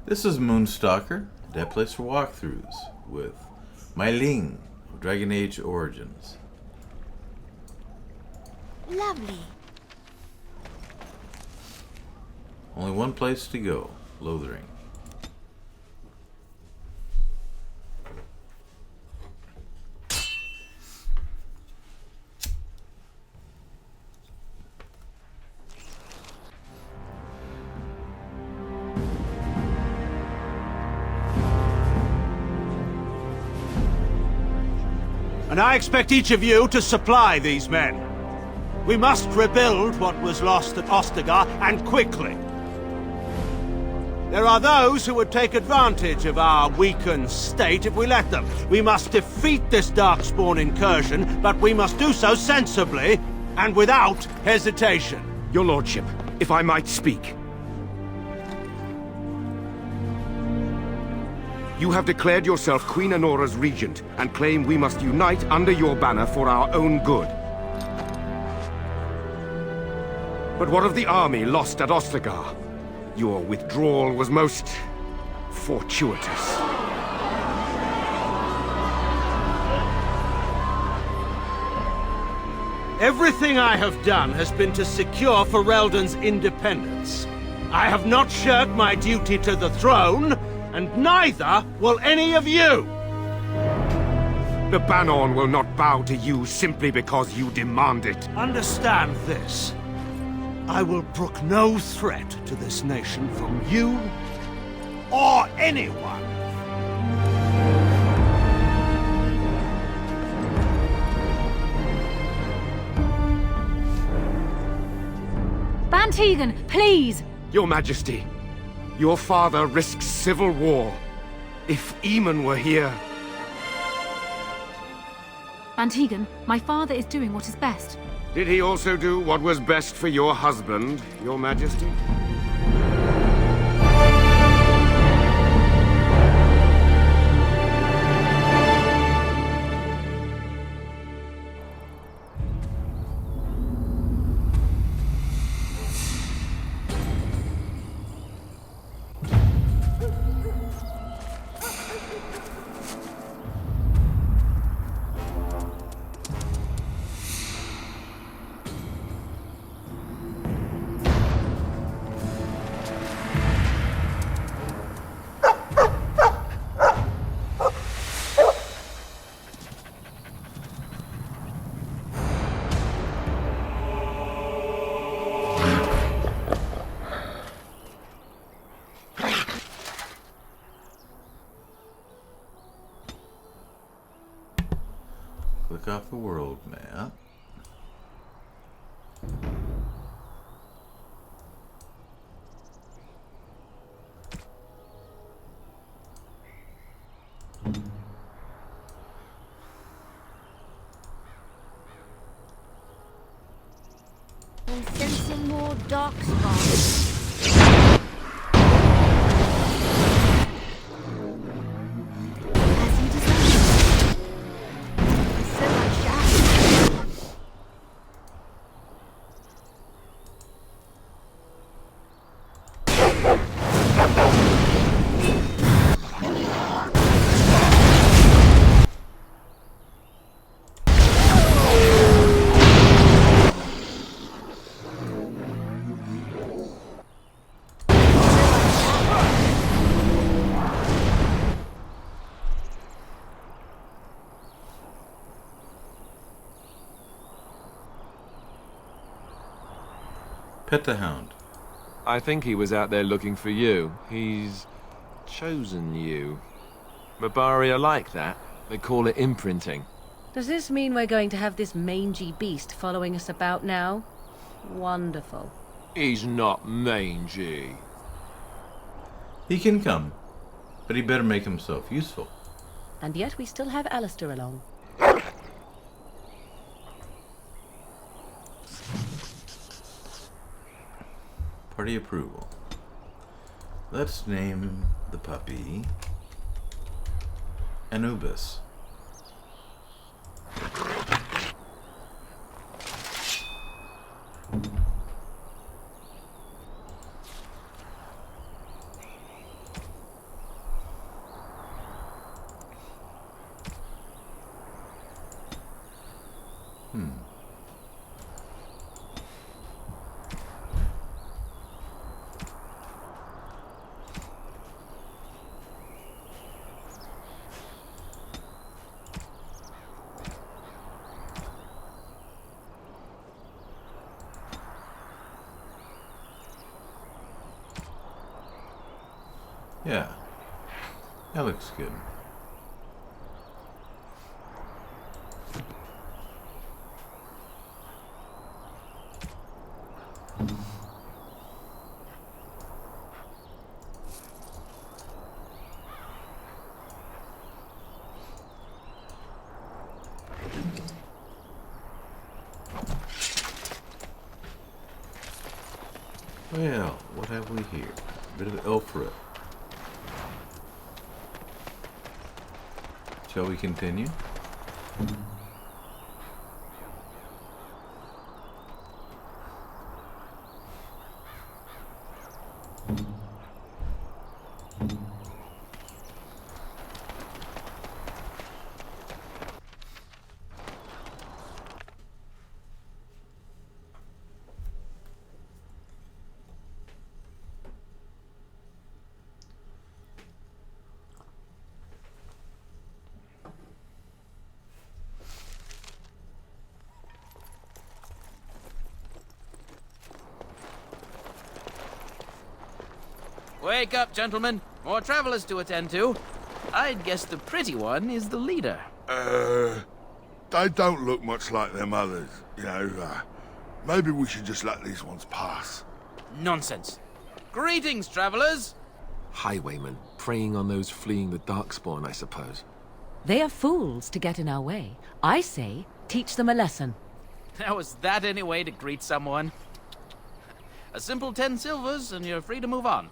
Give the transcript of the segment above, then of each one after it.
This is Moonstalker, that place for walkthroughs, with MaiLing of Dragon Age Origins. Lovely. Only one place to go, Lothering. And I expect each of you to supply these men. We must rebuild what was lost at Ostagar, and quickly. There are those who would take advantage of our weakened state if we let them. We must defeat this Darkspawn incursion, but we must do so sensibly and without hesitation. Your Lordship, if I might speak. You have declared yourself Queen Anora's regent, and claim we must unite under your banner for our own good. But what of the army lost at Ostagar? Your withdrawal was most fortuitous. Everything I have done has been to secure Ferelden's independence. I have not shirked my duty to the throne, and neither will any of you! The Banon will not bow to you simply because you demand it. Understand this. I will brook no threat to this nation from you or anyone. Bantegan, please! Your Majesty, your father risks civil war. If Eamon were here... Bantegan, my father is doing what is best. Did he also do what was best for your husband, Your Majesty? Click off the world map. I'm sensing more Darkspawn. As you desire. So much action. Pet the Hound. I think he was out there looking for you. He's chosen you. Mabari are like that. They call it imprinting. Does this mean we're going to have this mangy beast following us about now? Wonderful. He's not mangy. He can come, but he better make himself useful. And yet we still have Alistair along. Party approval. Let's name the puppy Anubis. Yeah. That looks good. Well, what have we here? A bit of Elfra. Shall we continue? Wake up, gentlemen. More travelers to attend to. I'd guess the pretty one is the leader. They don't look much like them others, you know. Maybe we should just let these ones pass. Nonsense. Greetings, travelers. Highwaymen, preying on those fleeing the Darkspawn, I suppose. They are fools to get in our way. I say, teach them a lesson. How is that any way to greet someone? A simple 10 silvers and you're free to move on.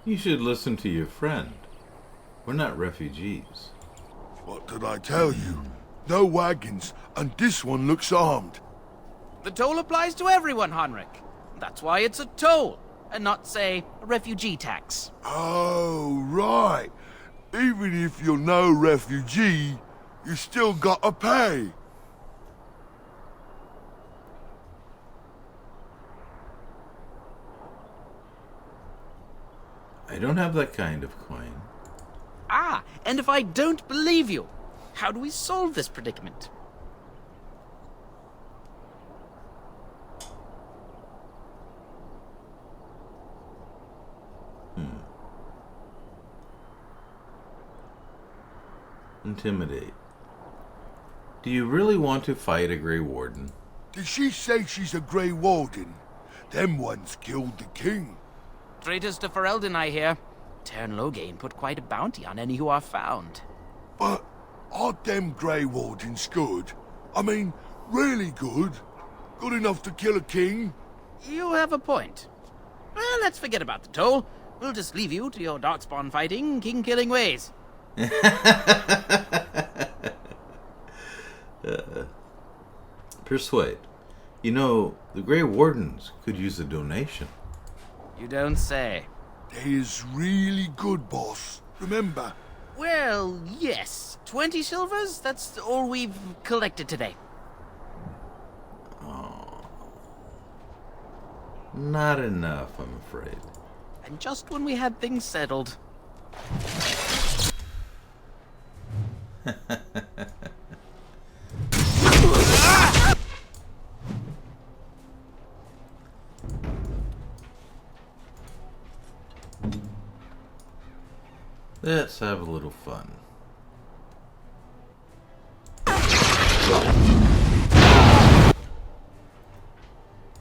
You should listen to your friend. We're not refugees. What did I tell you? No wagons, and this one looks armed. The toll applies to everyone, Heinrich. That's why it's a toll, and not, say, a refugee tax. Oh, right. Even if you're no refugee, you still gotta pay. I don't have that kind of coin. Ah, and if I don't believe you, how do we solve this predicament? Intimidate. Do you really want to fight a Grey Warden? Did she say she's a Grey Warden? Them ones killed the king. Traitors to Ferelden, I hear. Tern Loghain put quite a bounty on any who are found. But are them Grey Wardens good? I mean, really good? Good enough to kill a king? You have a point. Well, let's forget about the toll. We'll just leave you to your Darkspawn fighting, king-killing ways. Persuade. You know, the Grey Wardens could use a donation. You don't say. They is really good, boss. Remember? Well, yes. 20 silvers? That's all we've collected today. Oh. Not enough, I'm afraid. And just when we had things settled. Let's have a little fun.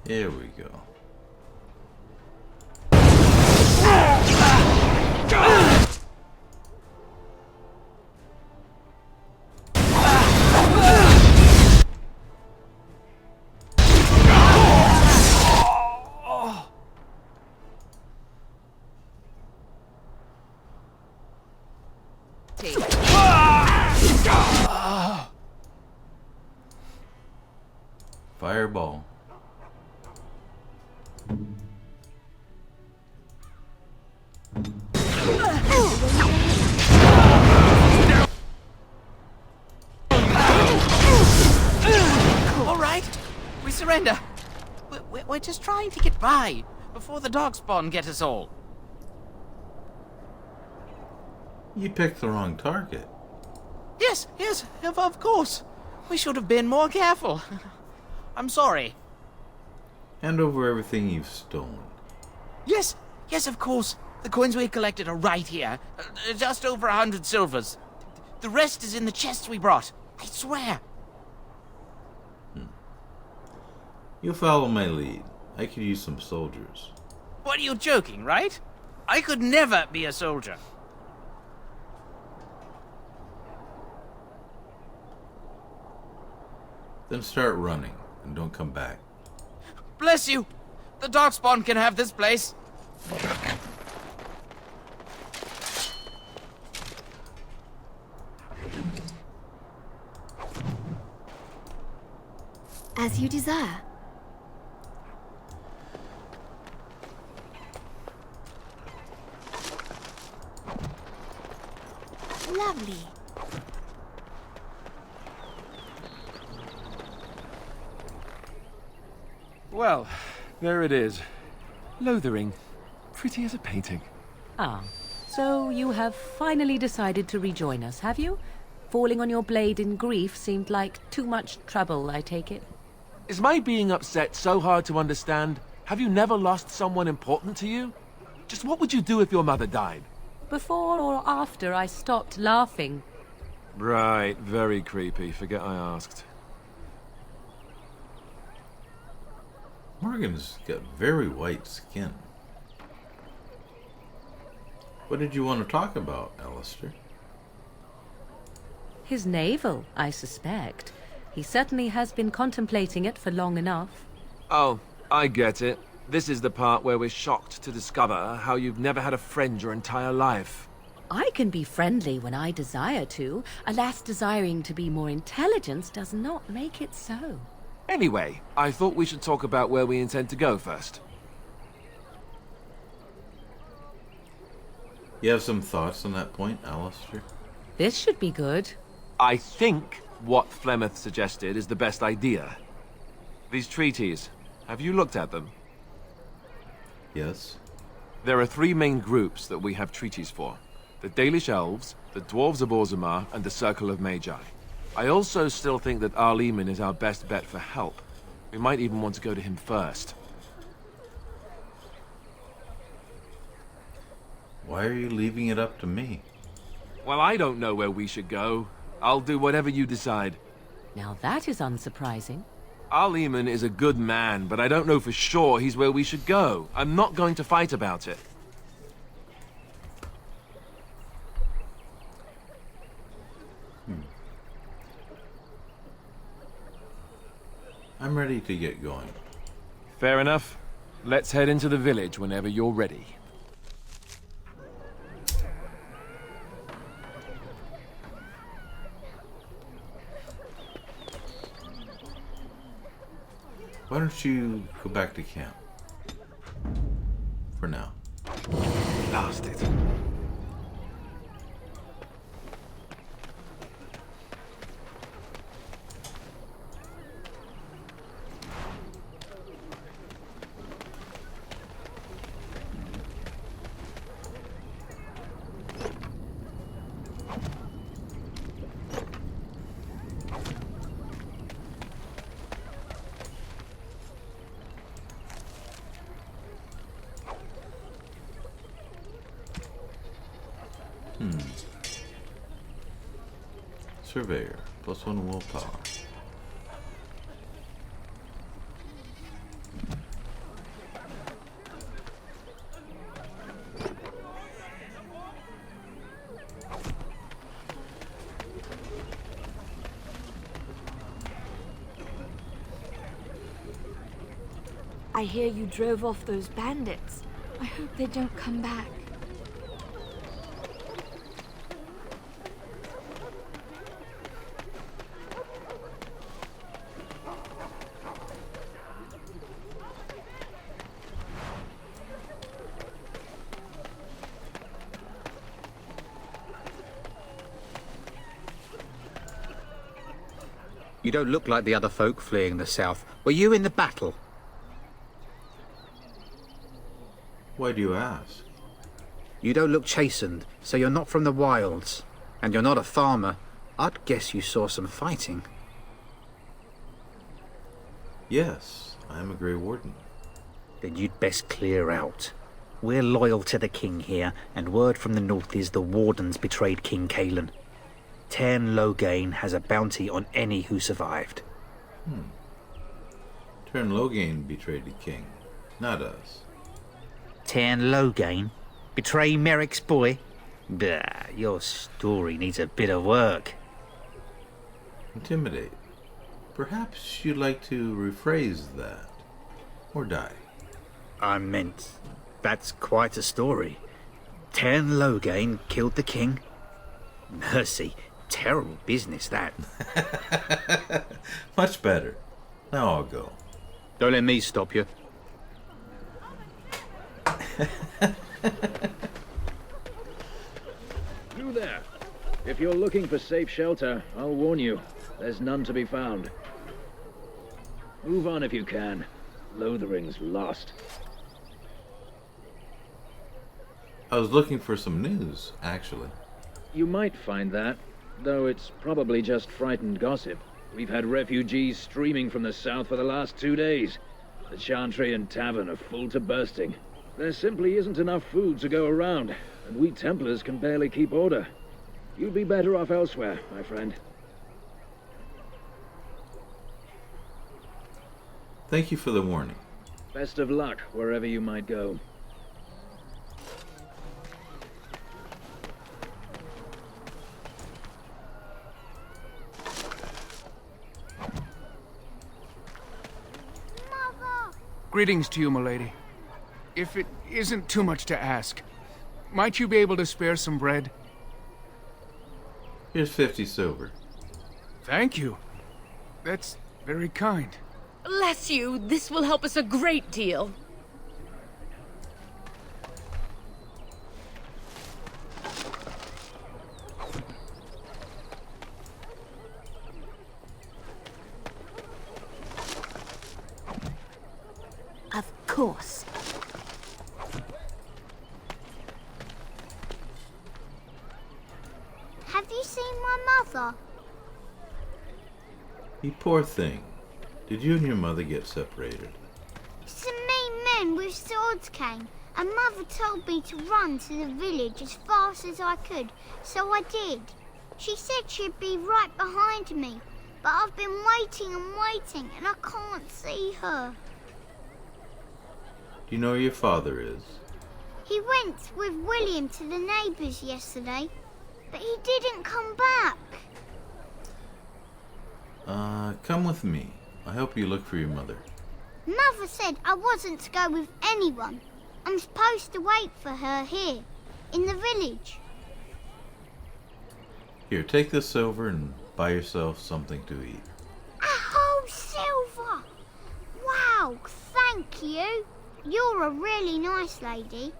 Here we go. Fireball. All right, we surrender. We're just trying to get by before the Darkspawn get us all. You picked the wrong target. Yes, of course. We should have been more careful. I'm sorry. Hand over everything you've stolen. Yes, yes, of course. The coins we collected are right here. Just over 100 silvers. The rest is in the chests we brought. I swear. You'll follow my lead. I could use some soldiers. What, are you joking, right? I could never be a soldier. Then start running, and don't come back. Bless you! The Darkspawn can have this place. As you desire. Lovely. Well, there it is. Lothering. Pretty as a painting. Ah, so you have finally decided to rejoin us, have you? Falling on your blade in grief seemed like too much trouble, I take it. Is my being upset so hard to understand? Have you never lost someone important to you? Just what would you do if your mother died? Before or after I stopped laughing. Right, very creepy. Forget I asked. Morgan's got very white skin. What did you want to talk about, Alistair? His navel, I suspect. He certainly has been contemplating it for long enough. Oh, I get it. This is the part where we're shocked to discover how you've never had a friend your entire life. I can be friendly when I desire to. Alas, desiring to be more intelligent does not make it so. Anyway, I thought we should talk about where we intend to go first. You have some thoughts on that point, Alistair? This should be good. I think what Flemeth suggested is the best idea. These treaties, have you looked at them? Yes. There are 3 main groups that we have treaties for. The Dalish Elves, the Dwarves of Orzammar, and the Circle of Magi. I also still think that Arleman is our best bet for help. We might even want to go to him first. Why are you leaving it up to me? Well, I don't know where we should go. I'll do whatever you decide. Now that is unsurprising. Arleman is a good man, but I don't know for sure he's where we should go. I'm not going to fight about it. I'm ready to get going. Fair enough. Let's head into the village whenever you're ready. Why don't you go back to camp? For now. Blast it. Surveyor, +1 willpower. I hear you drove off those bandits. I hope they don't come back. You don't look like the other folk fleeing the south. Were you in the battle? Why do you ask? You don't look chastened, so you're not from the wilds. And you're not a farmer. I'd guess you saw some fighting. Yes, I am a Grey Warden. Then you'd best clear out. We're loyal to the king here, and word from the north is the wardens betrayed King Kalen. Tern Loghain has a bounty on any who survived. Tern Loghain betrayed the king, not us. Tern Loghain? Betray Merrick's boy? Bah, your story needs a bit of work. Intimidate. Perhaps you'd like to rephrase that. Or die. I meant, that's quite a story. Tern Loghain killed the king? Mercy, terrible business that. Much better. Now I'll go. Don't let me stop you. You there. If you're looking for safe shelter, I'll warn you, there's none to be found. Move on if you can. Lothering's lost. I was looking for some news, actually. You might find that, though it's probably just frightened gossip. We've had refugees streaming from the south for the last 2 days. The Chantry and Tavern are full to bursting. There simply isn't enough food to go around, and we Templars can barely keep order. You'd be better off elsewhere, my friend. Thank you for the warning. Best of luck wherever you might go. Greetings to you, milady. If it isn't too much to ask, might you be able to spare some bread? Here's 50 silver. Thank you. That's very kind. Bless you, this will help us a great deal. Of course. Have you seen my mother? You poor thing. Did you and your mother get separated? Some mean men with swords came, and Mother told me to run to the village as fast as I could, so I did. She said she'd be right behind me, but I've been waiting and waiting, and I can't see her. Do you know where your father is? He went with William to the neighbours yesterday, but he didn't come back. Come with me. I'll help you look for your mother. Mother said I wasn't to go with anyone. I'm supposed to wait for her here, in the village. Here, take this silver and buy yourself something to eat. A whole silver! Wow, thank you. You're a really nice lady.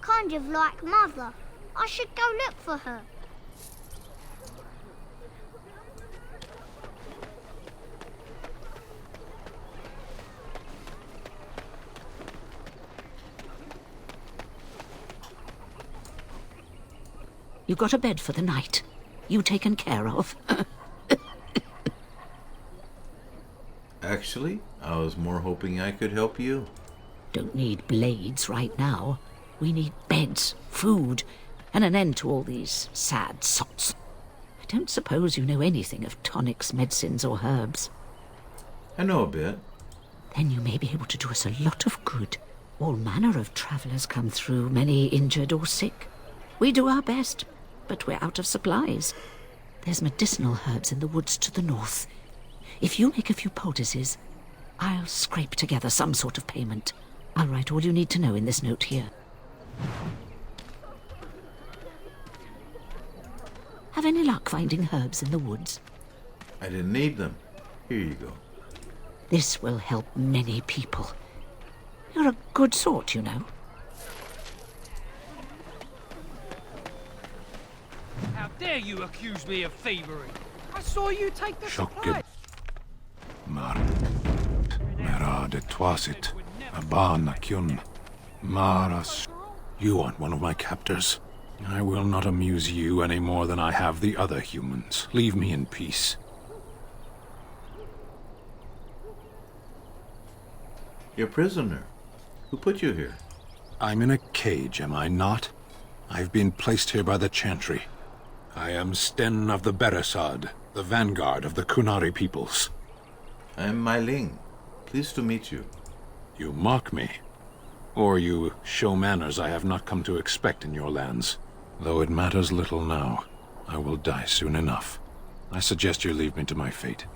Kind of like Mother. I should go look for her. You got a bed for the night. You taken care of. Actually, I was more hoping I could help you. Don't need blades right now. We need beds, food, and an end to all these sad sots. I don't suppose you know anything of tonics, medicines, or herbs. I know a bit. Then you may be able to do us a lot of good. All manner of travellers come through, many injured or sick. We do our best, but we're out of supplies. There's medicinal herbs in the woods to the north. If you make a few poultices, I'll scrape together some sort of payment. I'll write all you need to know in this note here. Have any luck finding herbs in the woods? I didn't need them. Here you go. This will help many people. You're a good sort, you know. How dare you accuse me of thievery? I saw you take the supply. Mera de twasit, abana kyun, maras. You aren't one of my captors. I will not amuse you any more than I have the other humans. Leave me in peace. You're a prisoner. Who put you here? I'm in a cage, am I not? I've been placed here by the Chantry. I am Sten of the Beresad, the vanguard of the Kunari peoples. I am MaiLing. Pleased to meet you. You mock me. Or you show manners I have not come to expect in your lands. Though it matters little now. I will die soon enough. I suggest you leave me to my fate.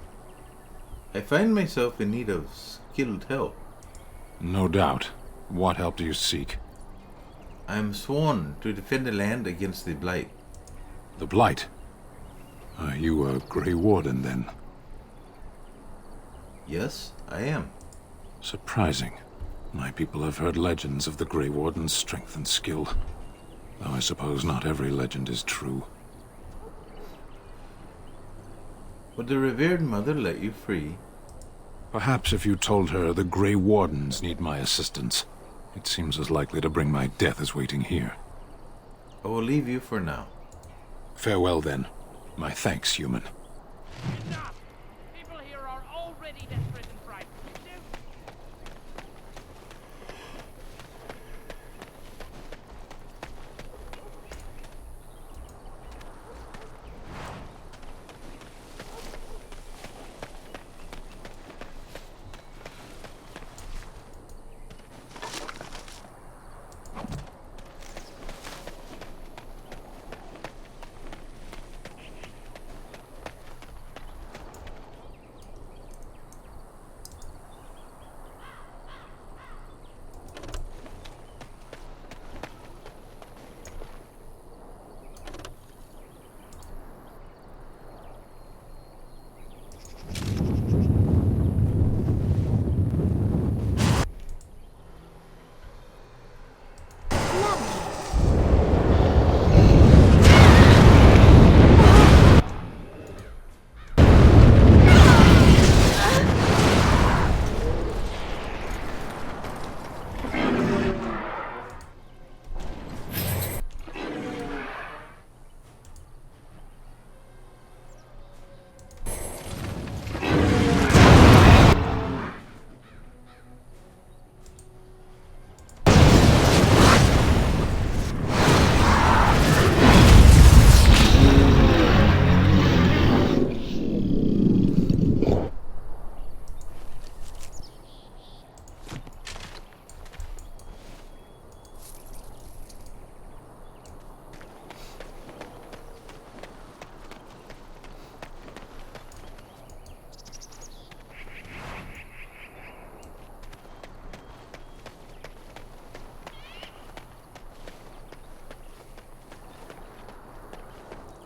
I find myself in need of skilled help. No doubt. What help do you seek? I am sworn to defend the land against the Blight. The Blight? Are you a Grey Warden, then? Yes, I am. Surprising. My people have heard legends of the Grey Warden's strength and skill. Though I suppose not every legend is true. Would the revered mother let you free? Perhaps if you told her the Grey Wardens need my assistance. It seems as likely to bring my death as waiting here. I will leave you for now. Farewell, then. My thanks, human. Enough! People here are already desperate and frightened.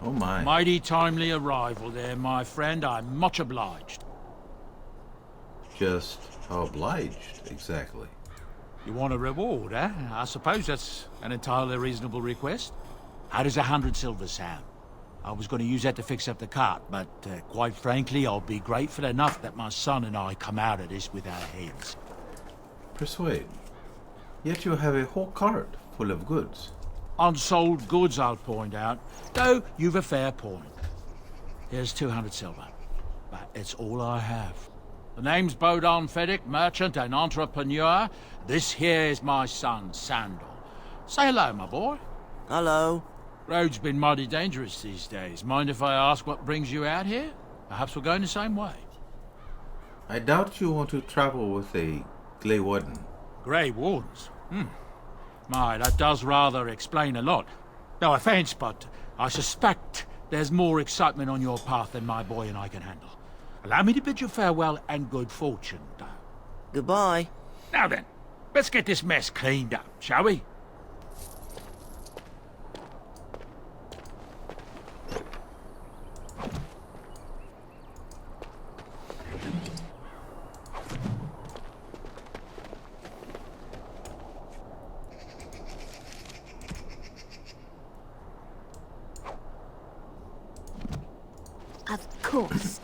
Oh my. Mighty timely arrival there, my friend. I'm much obliged. Just how obliged, exactly? You want a reward, eh? I suppose that's an entirely reasonable request. How does 100 silver sound? I was going to use that to fix up the cart, but quite frankly, I'll be grateful enough that my son and I come out of this with our heads. Persuade. Yet you have a whole cart full of goods. Unsold goods, I'll point out. Though you've a fair point. Here's 200 silver. But it's all I have. The name's Bodon Feddick, merchant and entrepreneur. This here is my son, Sandal. Say hello, my boy. Hello. Road's been mighty dangerous these days. Mind if I ask what brings you out here? Perhaps we're going the same way. I doubt you want to travel with a Grey Warden. Grey Wardens? My, that does rather explain a lot. No offense, but I suspect there's more excitement on your path than my boy and I can handle. Allow me to bid you farewell and good fortune, though. Goodbye. Now then, let's get this mess cleaned up, shall we? Of course.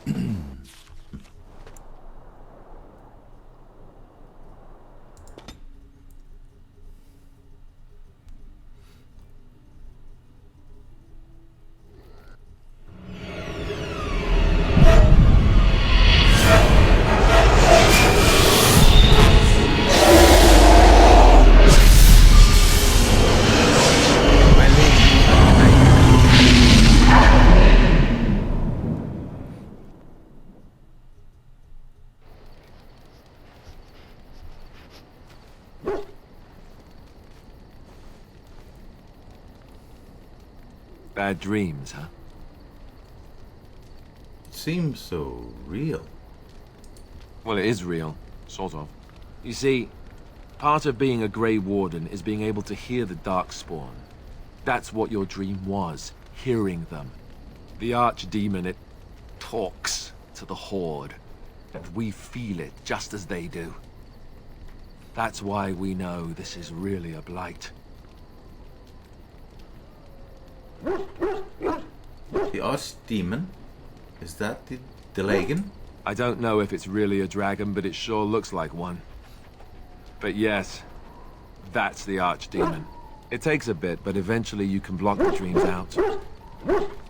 Bad dreams, huh? It seems so real. Well, it is real. Sort of. You see, part of being a Grey Warden is being able to hear the Darkspawn. That's what your dream was, hearing them. The Archdemon, it talks to the Horde, and we feel it just as they do. That's why we know this is really a blight. The Archdemon? Is that the dragon? I don't know if it's really a dragon, but it sure looks like one. But yes, that's the Archdemon. It takes a bit, but eventually you can block the dreams out.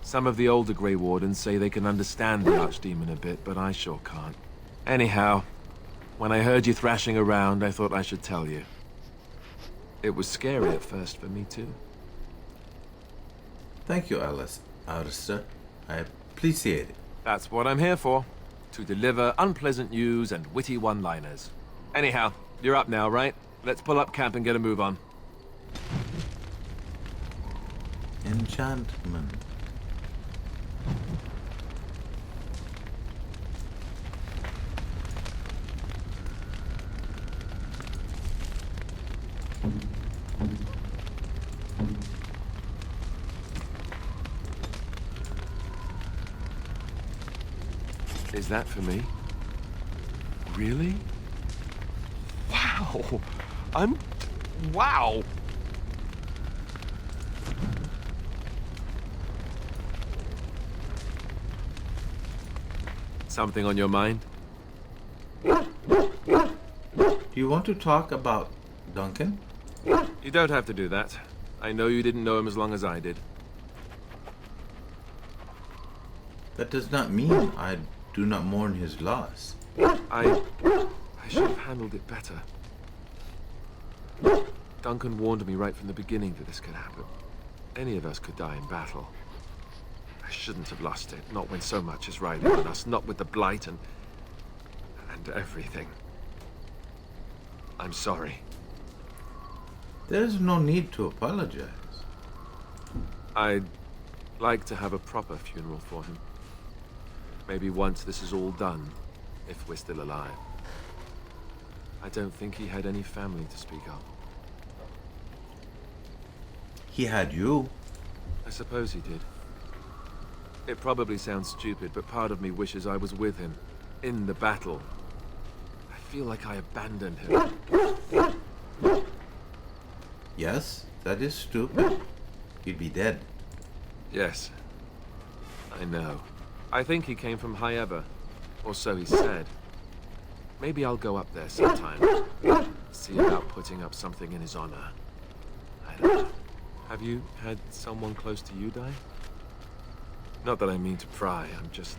Some of the older Grey Wardens say they can understand the Archdemon a bit, but I sure can't. Anyhow, when I heard you thrashing around, I thought I should tell you. It was scary at first for me, too. Thank you, Alistair. I appreciate it. That's what I'm here for. To deliver unpleasant news and witty one-liners. Anyhow, you're up now, right? Let's pull up camp and get a move on. Enchantment. Is that for me? Really? Wow! Wow! Something on your mind? Do you want to talk about Duncan? You don't have to do that. I know you didn't know him as long as I did. That does not mean I do not mourn his loss. I should have handled it better. Duncan warned me right from the beginning that this could happen. Any of us could die in battle. I shouldn't have lost it, not when so much is riding on us, not with the blight and everything. I'm sorry. There's no need to apologize. I'd like to have a proper funeral for him. Maybe once this is all done, if we're still alive. I don't think he had any family to speak of. He had you. I suppose he did. It probably sounds stupid, but part of me wishes I was with him, in the battle. I feel like I abandoned him. Yes, that is stupid. He'd be dead. Yes, I know. I think he came from High Ever, or so he said. Maybe I'll go up there sometime. See about putting up something in his honor. I don't know. Have you had someone close to you die? Not that I mean to pry, I'm just...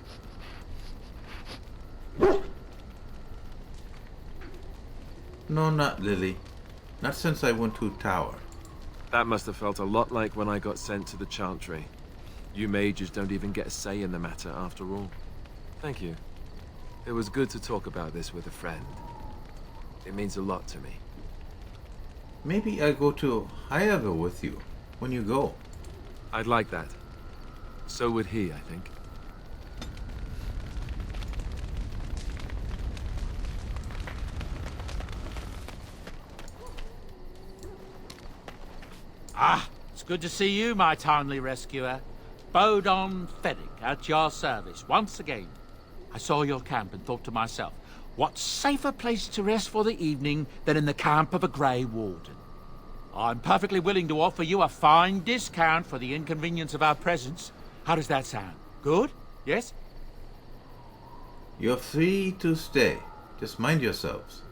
No, not Lily. Not since I went to Tower. That must have felt a lot like when I got sent to the Chantry. You mages don't even get a say in the matter, after all. Thank you. It was good to talk about this with a friend. It means a lot to me. Maybe I go to Highever with you when you go. I'd like that. So would he, I think. Ah, it's good to see you, my timely rescuer. Bodon Feddick, at your service, once again. I saw your camp and thought to myself, what safer place to rest for the evening than in the camp of a Grey Warden? I'm perfectly willing to offer you a fine discount for the inconvenience of our presence. How does that sound? Good? Yes? You're free to stay. Just mind yourselves.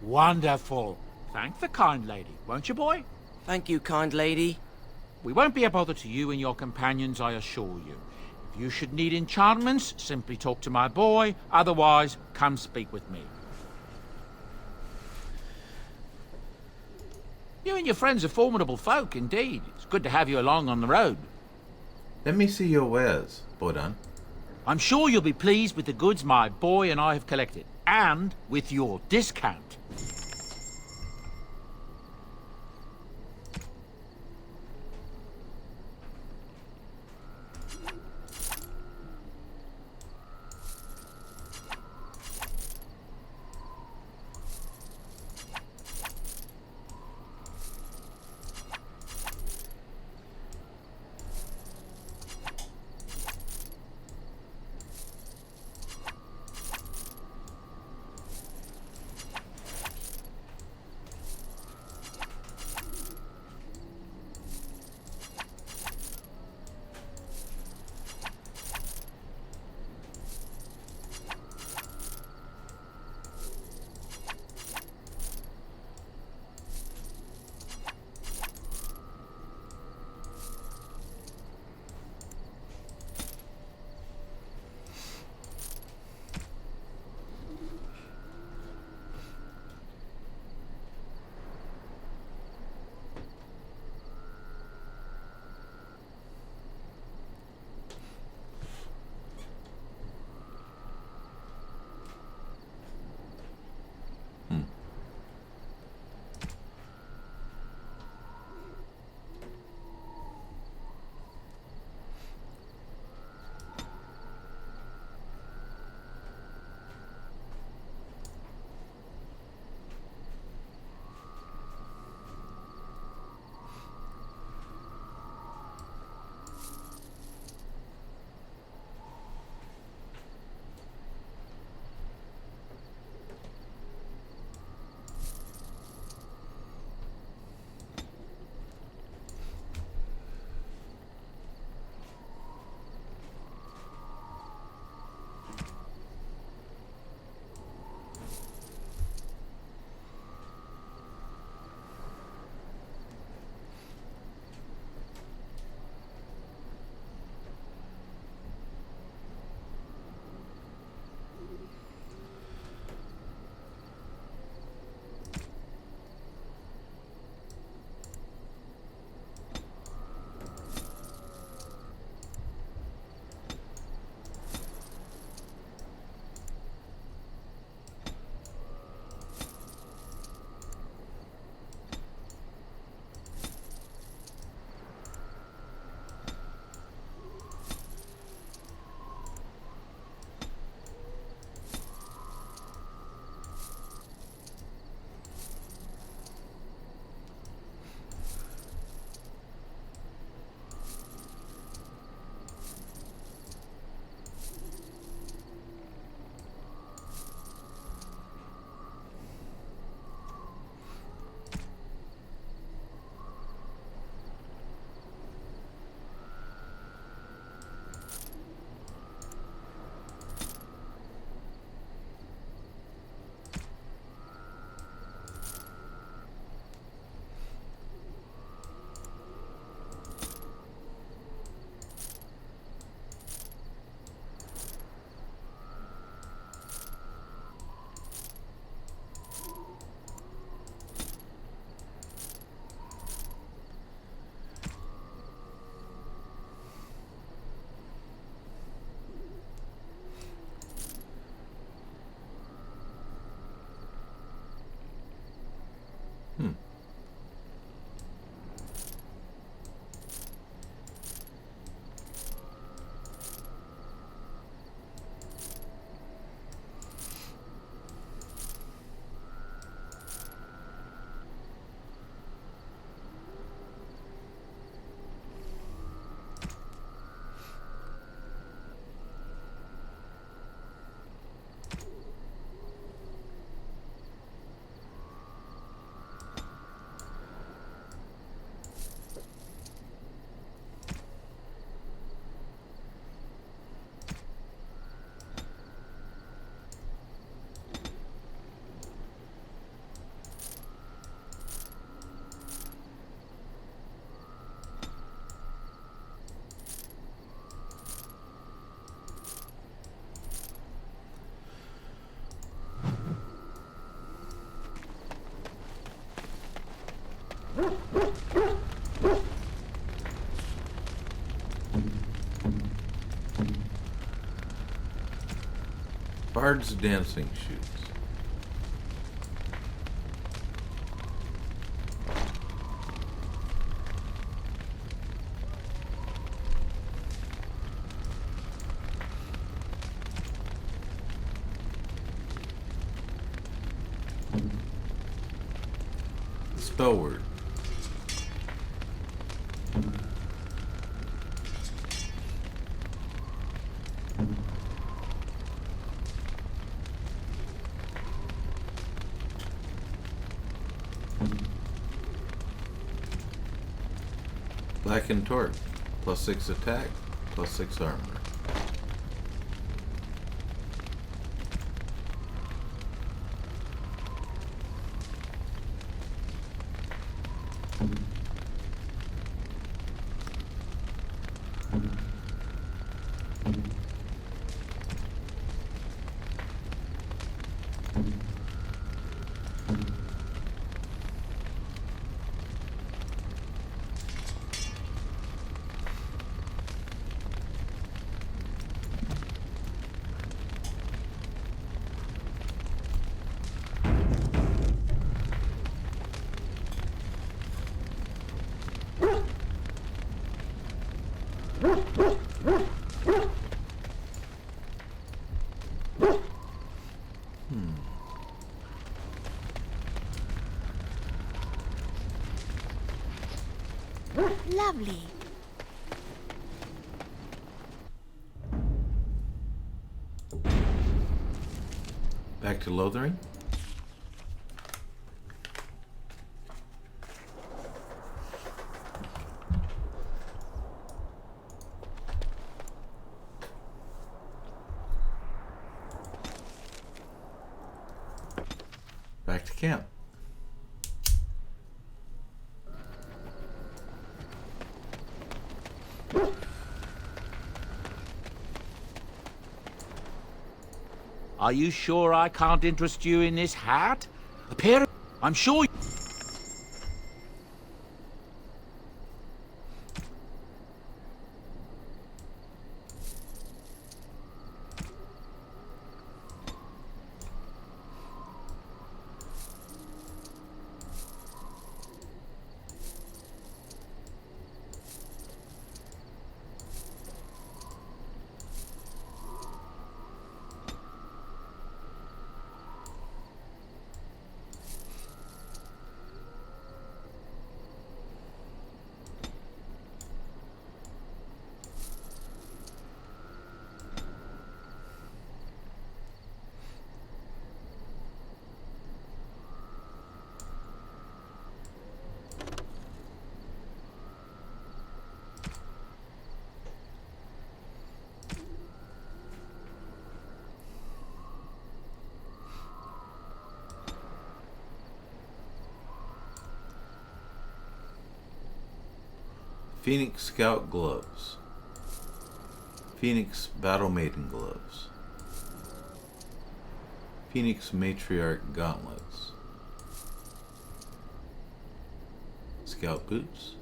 Wonderful. Thank the kind lady, won't you, boy? Thank you, kind lady. We won't be a bother to you and your companions, I assure you. If you should need enchantments, simply talk to my boy. Otherwise, come speak with me. You and your friends are formidable folk, indeed. It's good to have you along on the road. Let me see your wares, Bodon. I'm sure you'll be pleased with the goods my boy and I have collected, and with your discount. Bard's dancing shoes. Spell word. Blackened Torque. +6 attack, +6 armor. Lovely. Back to Lothering. Back to camp. Are you sure I can't interest you in this hat? A pair of... I'm sure... Phoenix Scout gloves. Phoenix Battle Maiden gloves. Phoenix Matriarch gauntlets. Scout boots.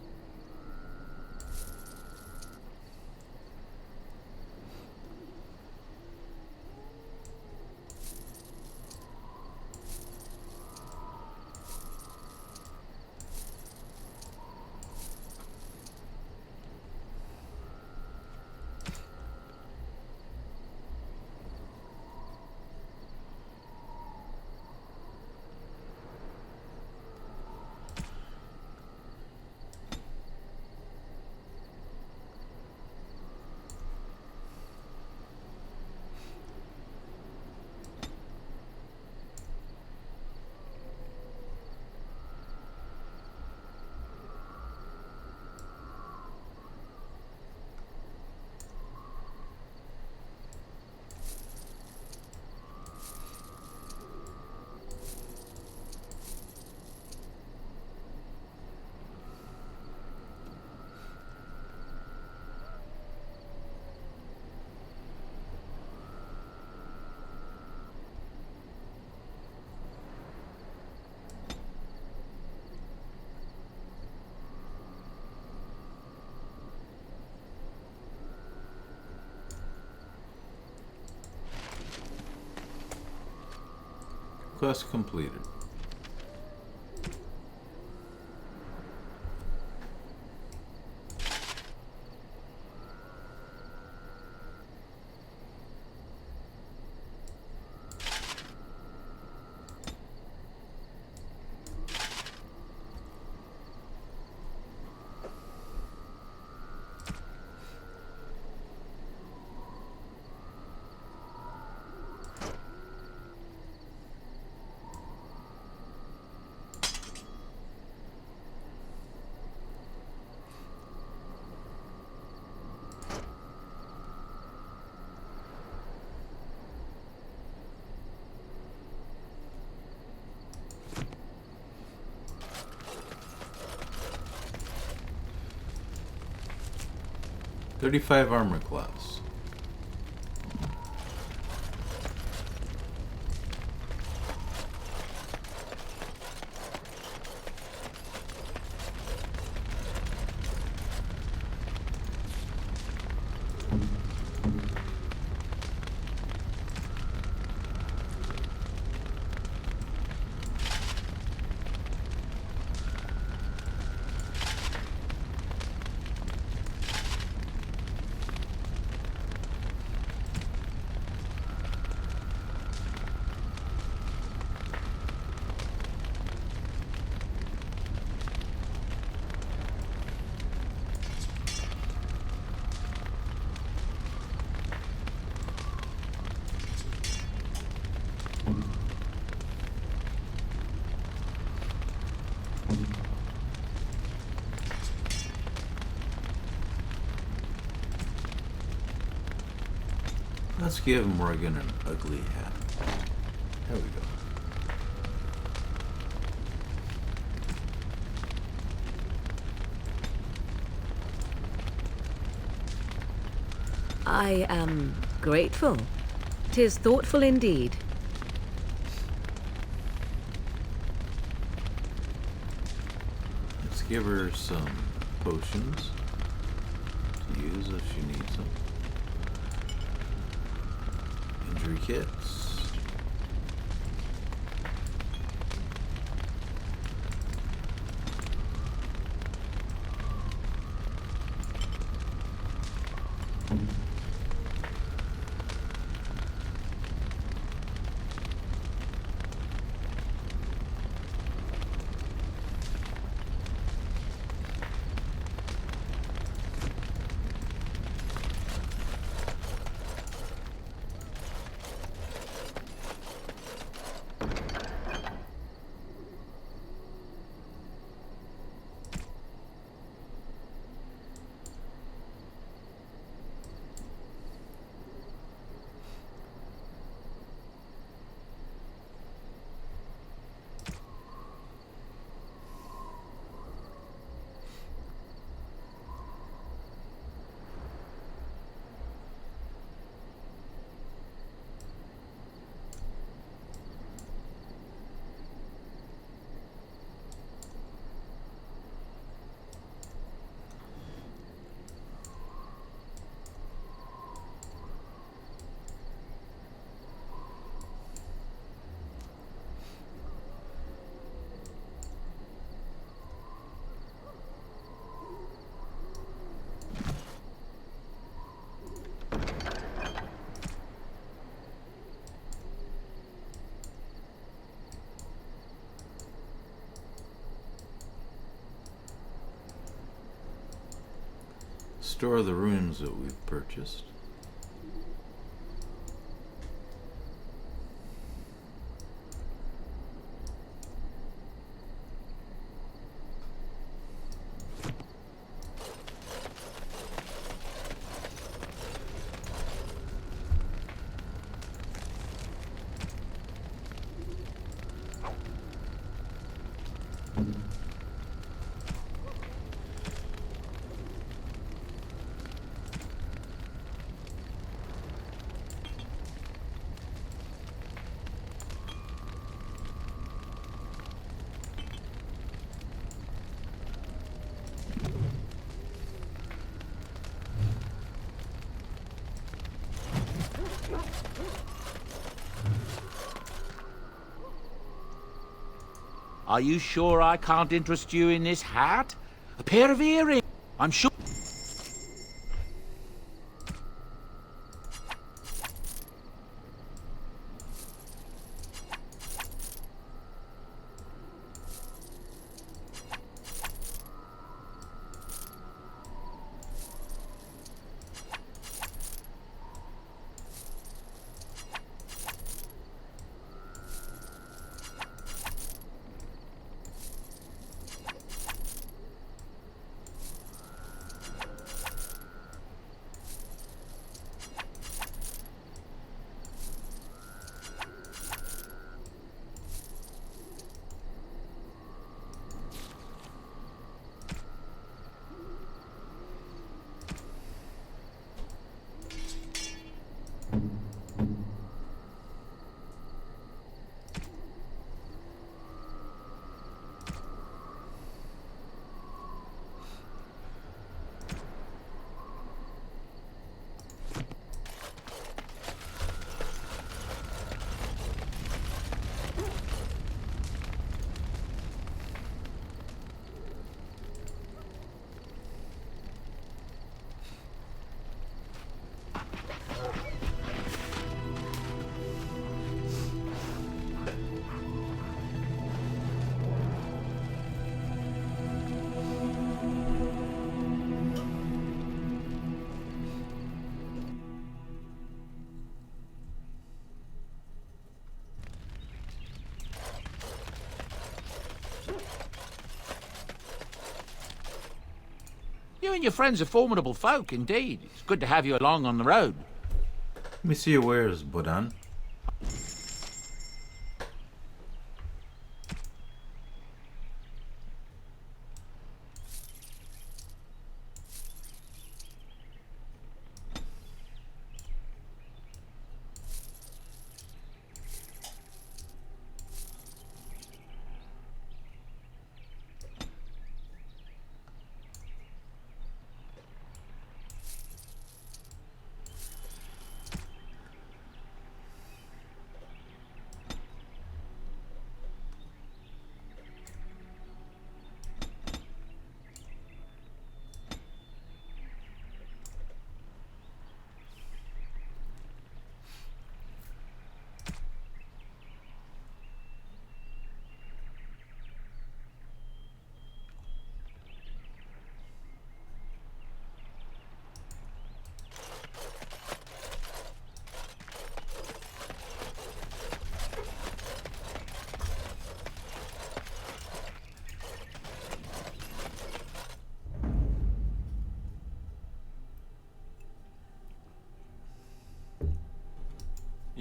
Quest completed. .35 armor class. Let's give Morgan an ugly hat. There we go. I am grateful. 'Tis thoughtful indeed. Let's give her some potions to use if she needs them. Injury kits. Store the runes that we've purchased. Are you sure I can't interest you in this hat? A pair of earrings? I'm sure... You and your friends are formidable folk, indeed. It's good to have you along on the road. Let me see your wares, Bodan.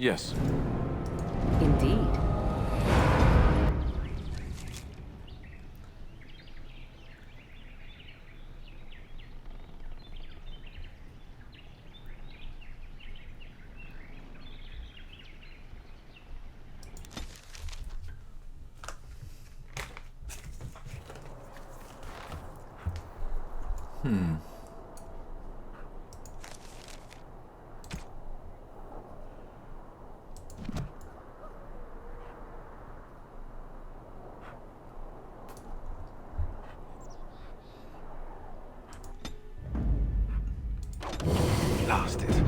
Yes. Indeed. Blasted.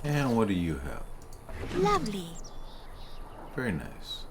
And what do you have? Lovely. Very nice.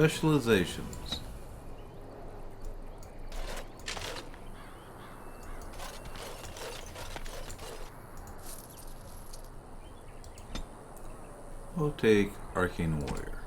Specializations. We'll take Arcane Warrior.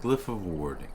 Glyph of Warding.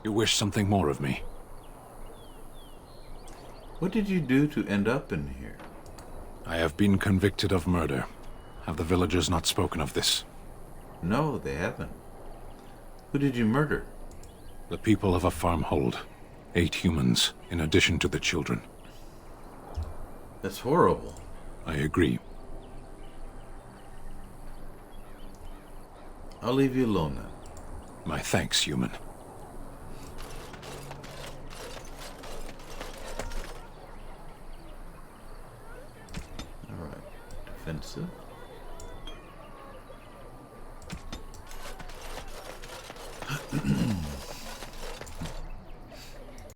You wish something more of me? What did you do to end up in here? I have been convicted of murder. Have the villagers not spoken of this? No, they haven't. Who did you murder? The people of a farmhold. 8 humans, in addition to the children. That's horrible. I agree. I'll leave you alone then. My thanks, human. Alright. Defensive.